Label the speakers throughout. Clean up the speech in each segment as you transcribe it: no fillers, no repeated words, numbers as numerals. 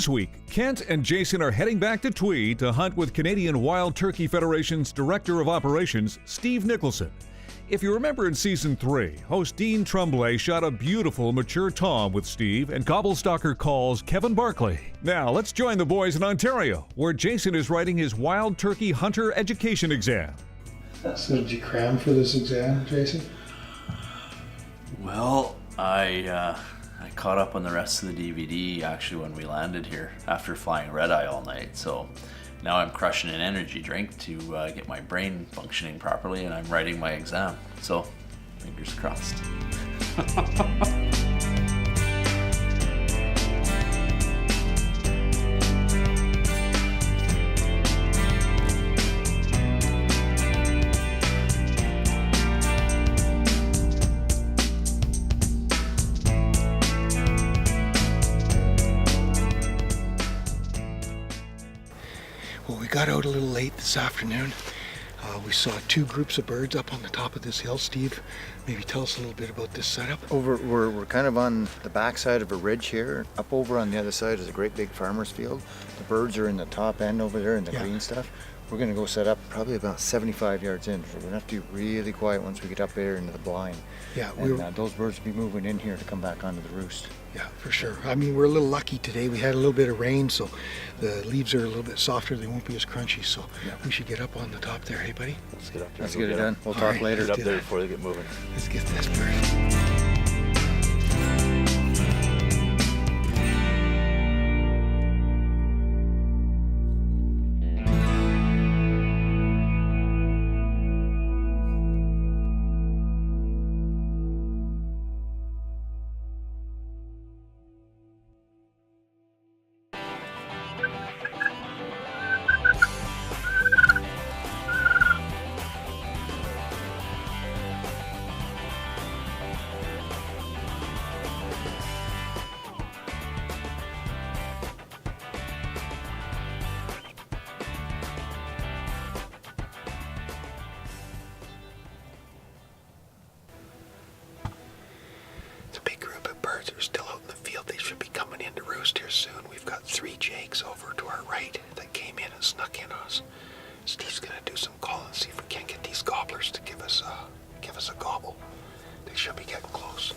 Speaker 1: This week, Kent and Jason are heading back to Tweed to hunt with Canadian Wild Turkey Federation's Director of Operations, Steve Nicholson. If you remember in Season 3, host Dean Tremblay shot a beautiful mature tom with Steve and gobblestalker calls Kevin Barkley. Now, let's join the boys in Ontario, where Jason is writing his Wild Turkey Hunter Education exam.
Speaker 2: So did you cram for this exam, Jason?
Speaker 3: Well, I caught up on the rest of the DVD actually when we landed here after flying red-eye all night. So now I'm crushing an energy drink to get my brain functioning properly, and I'm writing my exam. So fingers crossed.
Speaker 2: Well, we got out a little late this afternoon. We saw two groups of birds up on the top of this hill. Steve, maybe tell us a little bit about this setup.
Speaker 4: We're kind of on the backside of a ridge here. Up over on the other side is a great big farmer's field. The birds are in the top end over there in the green stuff. We're going to go set up probably about 75 yards in, so we're going to have to be really quiet once we get up there into the blind.
Speaker 2: Yeah,
Speaker 4: and those birds will be moving in here to come back onto the roost.
Speaker 2: Yeah, for sure. I mean, we're a little lucky today. We had a little bit of rain, so the leaves are a little bit softer. They won't be as crunchy, so we should get up on the top there. Hey, buddy?
Speaker 5: Let's get up there.
Speaker 4: Let's get it done. We'll talk later.
Speaker 5: Get up there before they get moving.
Speaker 2: Let's get this bird. Birds are still out in the field. They should be coming in to roost here soon. We've got 3 jakes over to our right that came in and snuck in on us. Steve's gonna do some calling, see if we can't get these gobblers to give us a gobble. They should be getting close.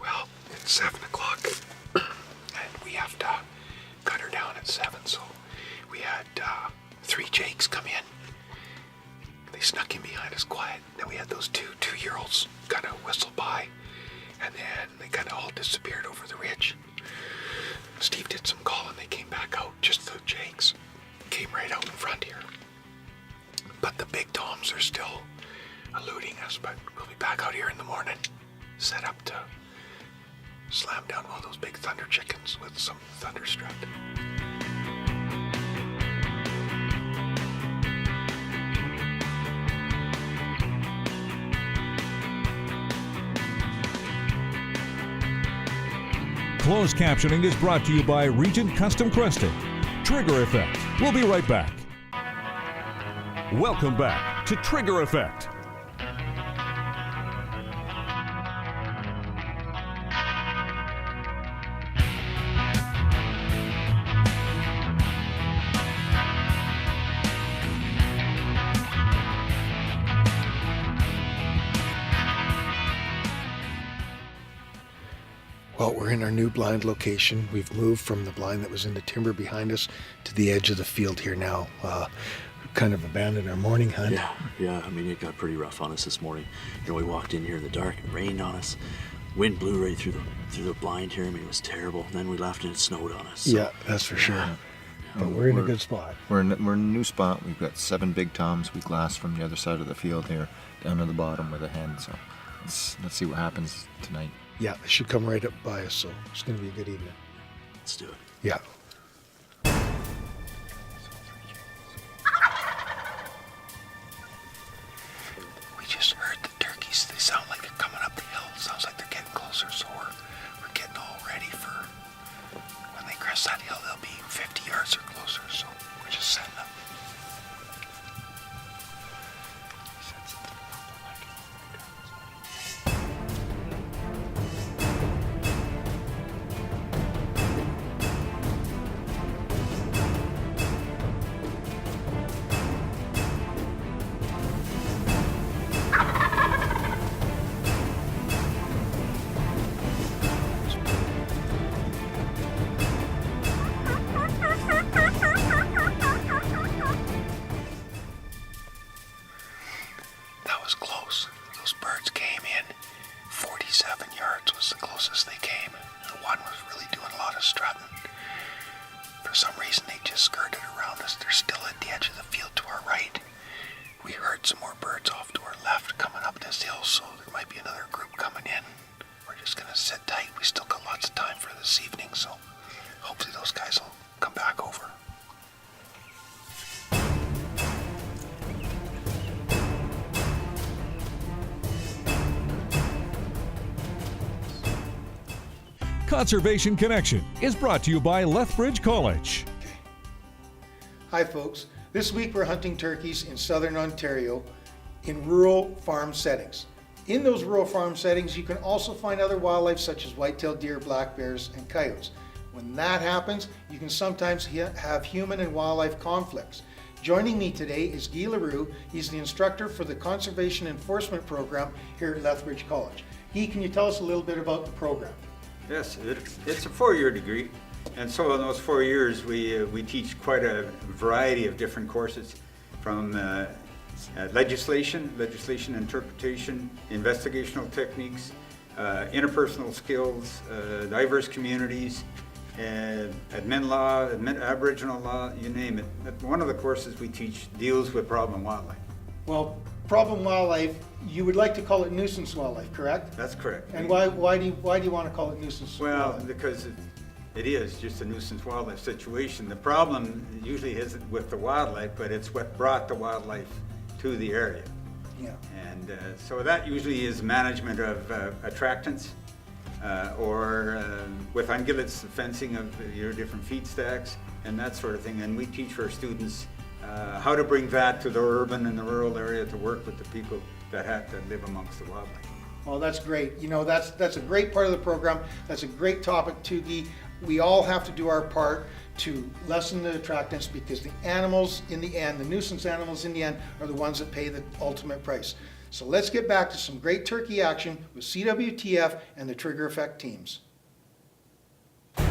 Speaker 2: Well, it's 7 o'clock, and we have to cut her down at 7, so we had 3 jakes come in. They snuck in behind us quiet. Then we had those two-year-olds kind of whistle by, and then they kind of all disappeared over the ridge. Steve did some calling. They came back out. Just the jakes came right out in front here. But the big toms are still eluding us, but we'll be back out here in the morning, set up to slam down one of those big thunder chickens with some thunder strut.
Speaker 1: Closed captioning is brought to you by Regent Custom Cresting. Trigger Effect. We'll be right back. Welcome back to Trigger Effect.
Speaker 2: Well, we're in our new blind location. We've moved from the blind that was in the timber behind us to the edge of the field here now.
Speaker 5: kind of abandoned our morning hunt.
Speaker 3: Yeah. I mean, it got pretty rough on us this morning. You know, we walked in here in the dark and it rained on us. Wind blew right through the blind here. I mean, it was terrible. And then we left and it snowed on us. So.
Speaker 5: Yeah, that's for sure. But we're in a good spot.
Speaker 4: We're in a new spot. We've got 7 big toms we glassed from the other side of the field here, down to the bottom with a hen. So let's see what happens tonight.
Speaker 5: Yeah, they should come right up by us, so it's going to be a good evening.
Speaker 3: Let's do it.
Speaker 5: Yeah.
Speaker 2: We just heard the turkeys. They sound like they're coming up the hill. Sounds like they're getting closer, so we're getting all ready for when they crest that hill. They'll be 50 yards or closer, so we're just setting up. That was close. Those birds came in. 47 yards was the closest they came. The one was really doing a lot of strutting. For some reason, they just skirted around us. They're still at the edge of the field to our right. We heard some more birds off to our left coming up this hill, so there might be another group coming in. We're just gonna sit tight. We still got lots of time for this evening, so hopefully those guys will come back over.
Speaker 1: Conservation Connection is brought to you by Lethbridge College.
Speaker 6: Hi folks, this week we're hunting turkeys in southern Ontario in rural farm settings. In those rural farm settings you can also find other wildlife such as white-tailed deer, black bears, and coyotes. When that happens, you can sometimes have human and wildlife conflicts. Joining me today is Guy Leroux. He's the instructor for the Conservation Enforcement Program here at Lethbridge College. Guy, can you tell us a little bit about the program?
Speaker 7: Yes, it's a 4-year degree, and so in those 4 years we teach quite a variety of different courses, from legislation interpretation, investigational techniques, interpersonal skills, diverse communities, admin law, Aboriginal law, you name it. One of the courses we teach deals with problem wildlife.
Speaker 6: Well, problem wildlife, you would like to call it nuisance wildlife, correct?
Speaker 7: That's correct.
Speaker 6: And why do you want to call it nuisance
Speaker 7: Well,
Speaker 6: wildlife?
Speaker 7: because it is just a nuisance wildlife situation. The problem usually isn't with the wildlife, but it's what brought the wildlife to the area.
Speaker 6: Yeah.
Speaker 7: And so that usually is management of attractants, or with ungulates, fencing of your different feed stacks and that sort of thing. And we teach our students how to bring that to the urban and the rural area to work with the people that have to live amongst the wildlife.
Speaker 6: Well, that's great. You know, that's a great part of the program. That's a great topic too, Guy. We all have to do our part to lessen the attractants, because the animals in the end, the nuisance animals in the end, are the ones that pay the ultimate price. So let's get back to some great turkey action with CWTF and the Trigger Effect teams.
Speaker 2: We're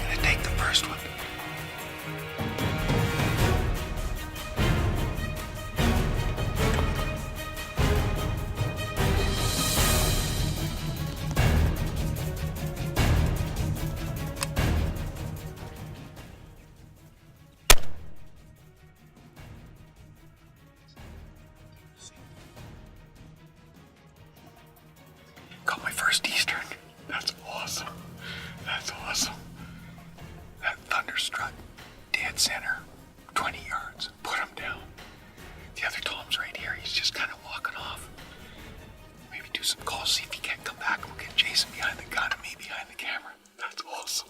Speaker 2: gonna take the first one. Got my first Eastern. That's awesome. That's awesome. That thunderstruck, dead center, 20 yards. Put him down. The other Tom's right here. He's just kind of walking off. Maybe do some calls, see if he can't come back. We'll get Jason behind the gun and me behind the camera. That's awesome.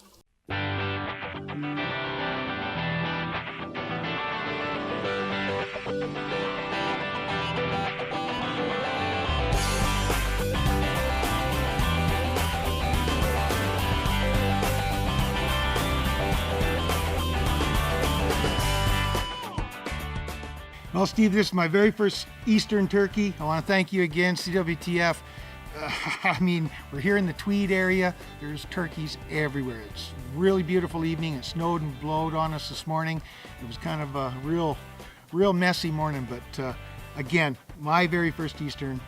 Speaker 6: Well, Steve, this is my very first Eastern turkey. I want to thank you again, CWTF. I mean, we're here in the Tweed area. There's turkeys everywhere. It's a really beautiful evening. It snowed and blowed on us this morning. It was kind of a real messy morning, but again, my very first Eastern.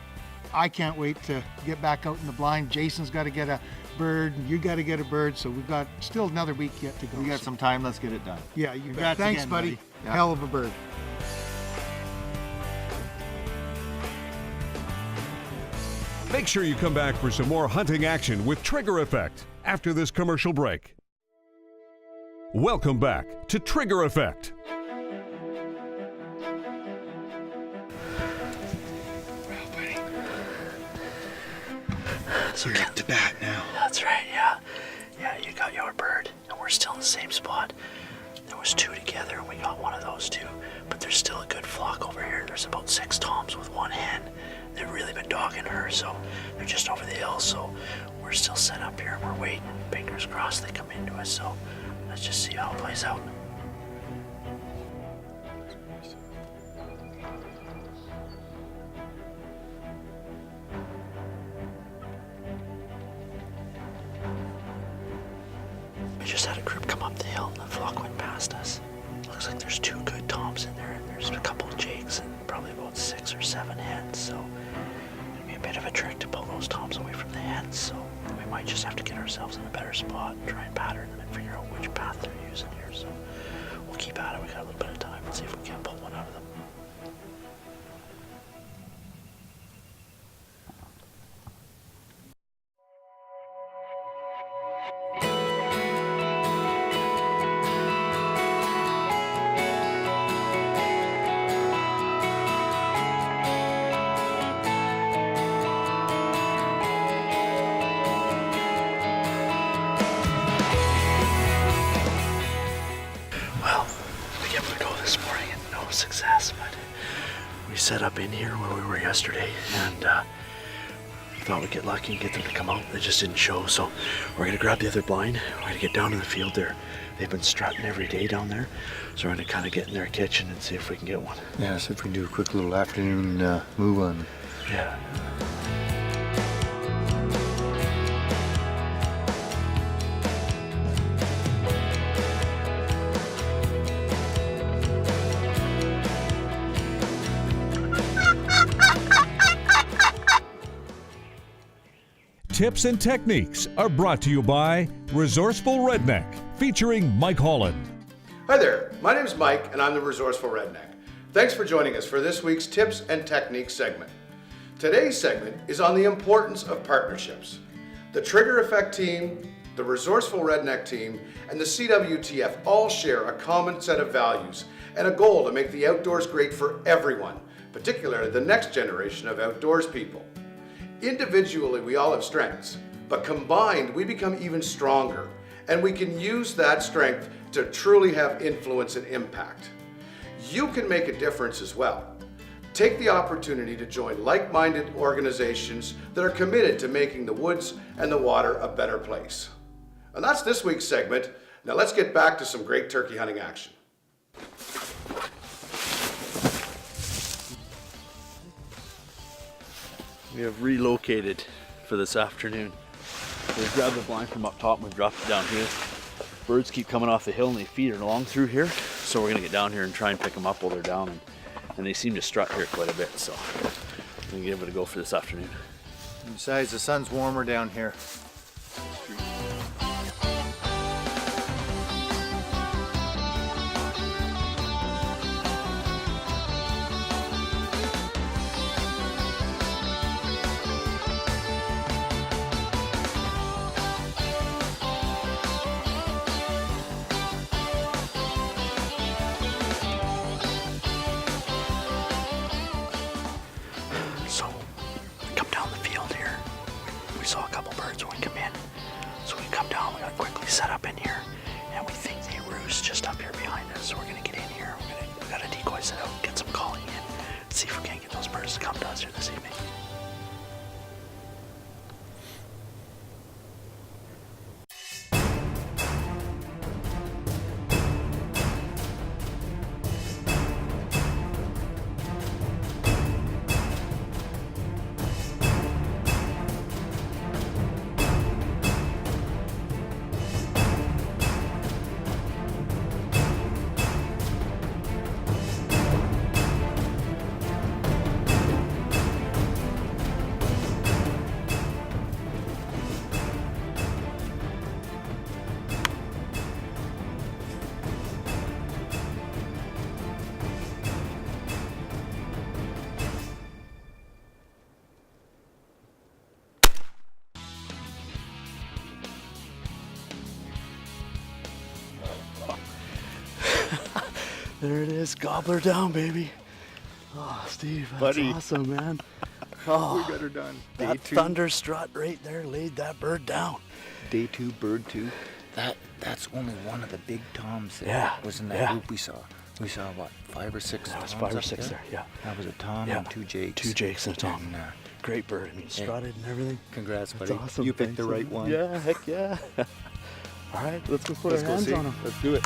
Speaker 6: I can't wait to get back out in the blind. Jason's got to get a bird, and you got to get a bird, so we've got still another week yet to go.
Speaker 4: We got some time, let's get it done.
Speaker 6: Yeah, you bet.
Speaker 4: Congrats
Speaker 6: Thanks,
Speaker 4: again,
Speaker 6: buddy.
Speaker 4: buddy. Yeah.
Speaker 6: Hell of a bird.
Speaker 1: Make sure you come back for some more hunting action with Trigger Effect after this commercial break. Welcome back to Trigger Effect.
Speaker 2: So you're up to bat now.
Speaker 3: That's right, yeah. Yeah, you got your bird, and we're still in the same spot. There was 2 together, and we got one of those 2. But there's still a good flock over here. There's about 6 toms with 1 hen. They've really been dogging her, so they're just over the hill. So we're still set up here, and we're waiting. Fingers crossed they come into us, so let's just see how it plays out. We just had a group come up the hill and the flock went past us. Looks like there's 2 good toms in there, and there's a couple of jakes and probably about 6 or 7 hens, so it'd be a bit of a trick to pull those toms away from the hens, so we might just have to get ourselves in a better spot and try and pattern them and figure out which path they're using here, so we'll keep at it. We got a little bit of time and see if we can pull one out of them. Success, but we set up in here where we were yesterday, and thought we'd get lucky and get them to come out. They just didn't show, so we're gonna grab the other blind. We're gonna get down in the field there. They've been strutting every day down there, so we're gonna kind of get in their kitchen and see if we can get one.
Speaker 4: Yeah, see if we can do a quick little afternoon move on.
Speaker 3: Yeah.
Speaker 1: Tips and techniques are brought to you by Resourceful Redneck, featuring Mike Holland.
Speaker 8: Hi there, my name is Mike and I'm the Resourceful Redneck. Thanks for joining us for this week's Tips and Techniques segment. Today's segment is on the importance of partnerships. The Trigger Effect team, the Resourceful Redneck team, and the CWTF all share a common set of values and a goal to make the outdoors great for everyone, particularly the next generation of outdoors people. Individually, we all have strengths, but combined, we become even stronger, and we can use that strength to truly have influence and impact. You can make a difference as well. Take the opportunity to join like-minded organizations that are committed to making the woods and the water a better place. And that's this week's segment. Now let's get back to some great turkey hunting action.
Speaker 3: We have relocated for this afternoon. We've grabbed the blind from up top and we've dropped it down here. Birds keep coming off the hill and they feed it along through here. So we're gonna get down here and try and pick them up while they're down. And they seem to strut here quite a bit. So we're gonna give it a go for this afternoon.
Speaker 4: And besides, the sun's warmer down here.
Speaker 3: So we come down the field here. We saw a couple birds when we come in. So we come down, we're gonna quickly set up in here. And we think they roost just up here behind us. So we're gonna get in here. We got a decoy set out, get some calling in. See if we can't get those birds to come to us here this evening. There it is, gobbler down, baby. Oh, Steve, that's
Speaker 4: Buddy.
Speaker 3: awesome, man. Oh,
Speaker 4: We got her done.
Speaker 3: that thunder strut right there laid that bird down.
Speaker 4: Day 2, bird 2. That's only one of the big toms that
Speaker 3: Yeah,
Speaker 4: was in that
Speaker 3: yeah.
Speaker 4: group we saw. We saw what, 5 or 6
Speaker 3: That was
Speaker 4: toms
Speaker 3: 5 or
Speaker 4: up
Speaker 3: 6 there, yeah.
Speaker 4: That was a tom
Speaker 3: Yeah.
Speaker 4: and 2 jakes.
Speaker 3: 2 jakes and a tom.
Speaker 4: And,
Speaker 3: Great bird. I mean, strutted and everything.
Speaker 4: congrats,
Speaker 3: That's
Speaker 4: buddy.
Speaker 3: awesome.
Speaker 4: You picked the
Speaker 3: Thanks,
Speaker 4: right
Speaker 3: man.
Speaker 4: one.
Speaker 3: Yeah, heck yeah. All right, let's go put
Speaker 4: Let's
Speaker 3: our
Speaker 4: go
Speaker 3: hands
Speaker 4: see.
Speaker 3: on him.
Speaker 4: Let's do it.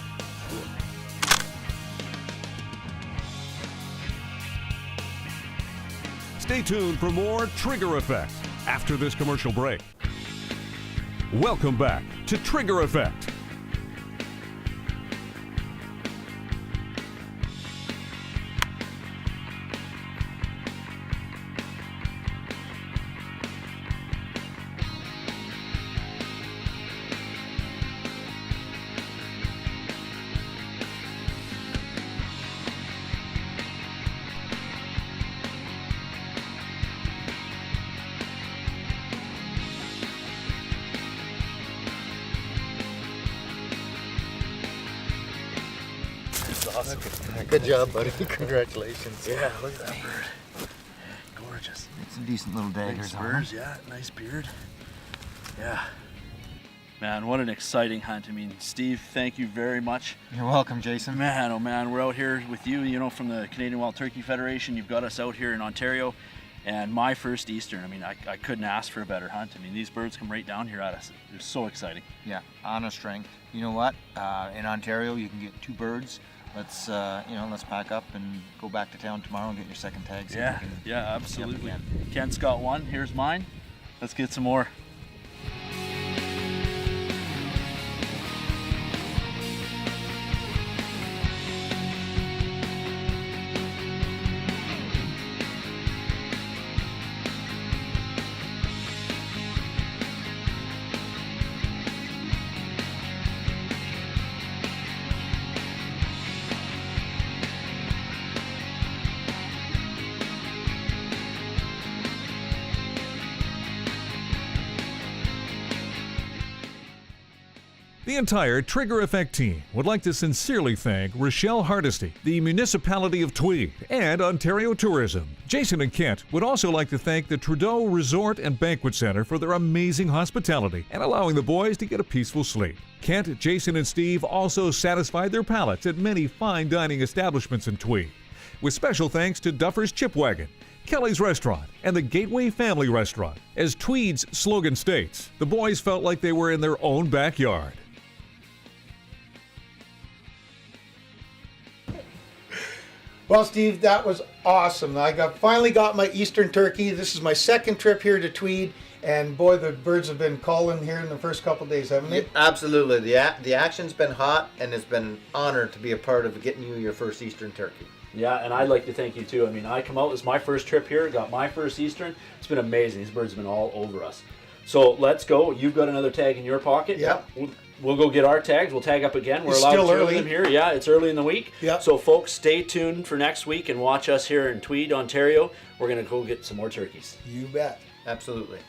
Speaker 1: Stay tuned for more Trigger Effect after this commercial break. Welcome back to Trigger Effect.
Speaker 3: Awesome.
Speaker 4: Good job, buddy. Congratulations.
Speaker 3: Yeah, look at that bird. Gorgeous.
Speaker 4: Some decent little
Speaker 3: Big
Speaker 4: daggers on 'em.
Speaker 3: spurs, yeah, nice beard. Yeah. Man, what an exciting hunt. I mean, Steve, thank you very much.
Speaker 4: You're welcome, Jason.
Speaker 3: Man, oh man, we're out here with you, you know, from the Canadian Wild Turkey Federation. You've got us out here in Ontario. And my first Eastern, I mean, I couldn't ask for a better hunt. I mean, these birds come right down here at us. They're so exciting.
Speaker 4: Yeah, on a string. You know what? In Ontario, you can get 2 birds. Let's let's pack up and go back to town tomorrow and get your second tag. See if
Speaker 3: Yeah,
Speaker 4: we can
Speaker 3: yeah, absolutely.
Speaker 4: again.
Speaker 3: Kent's got one. Here's mine. Let's get some more.
Speaker 1: The entire Trigger Effect team would like to sincerely thank Rochelle Hardesty, the municipality of Tweed, and Ontario Tourism. Jason and Kent would also like to thank the Trudeau Resort and Banquet Center for their amazing hospitality and allowing the boys to get a peaceful sleep. Kent, Jason, and Steve also satisfied their palates at many fine dining establishments in Tweed. With special thanks to Duffer's Chipwagon, Kelly's Restaurant, and the Gateway Family Restaurant. As Tweed's slogan states, the boys felt like they were in their own backyard.
Speaker 6: Well, Steve, that was awesome. Finally got my Eastern turkey. This is my second trip here to Tweed, and boy, the birds have been calling here in the first couple of days, haven't they?
Speaker 4: Absolutely. The action's been hot, and it's been an honor to be a part of getting you your first Eastern turkey.
Speaker 3: Yeah, and I'd like to thank you too. I mean, I come out, it's my first trip here, got my first Eastern. It's been amazing. These birds have been all over us. So let's go. You've got another tag in your pocket.
Speaker 6: Yep.
Speaker 3: We'll go get our tags. We'll tag up again. We're
Speaker 6: It's
Speaker 3: allowed
Speaker 6: still
Speaker 3: 2 of
Speaker 6: early.
Speaker 3: them here. Yeah, it's early in the week.
Speaker 6: Yep.
Speaker 3: So folks, stay tuned for next week and watch us here in Tweed, Ontario. We're going to go get some more turkeys.
Speaker 6: You bet.
Speaker 4: Absolutely.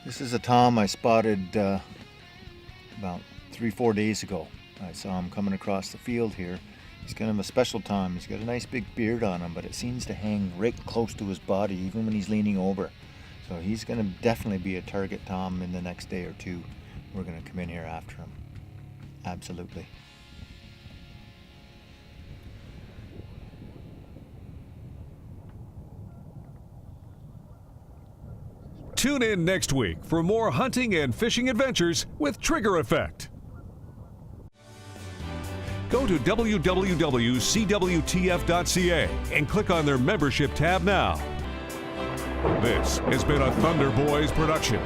Speaker 4: This is a tom I spotted about 3-4 days ago. I saw him coming across the field here. He's kind of a special tom. He's got a nice big beard on him, but it seems to hang right close to his body even when he's leaning over. So he's going to definitely be a target tom in the next day or 2. We're going to come in here after him. Absolutely.
Speaker 1: Tune in next week for more hunting and fishing adventures with Trigger Effect. Go to www.cwtf.ca and click on their membership tab now. This has been a Thunder Boys production.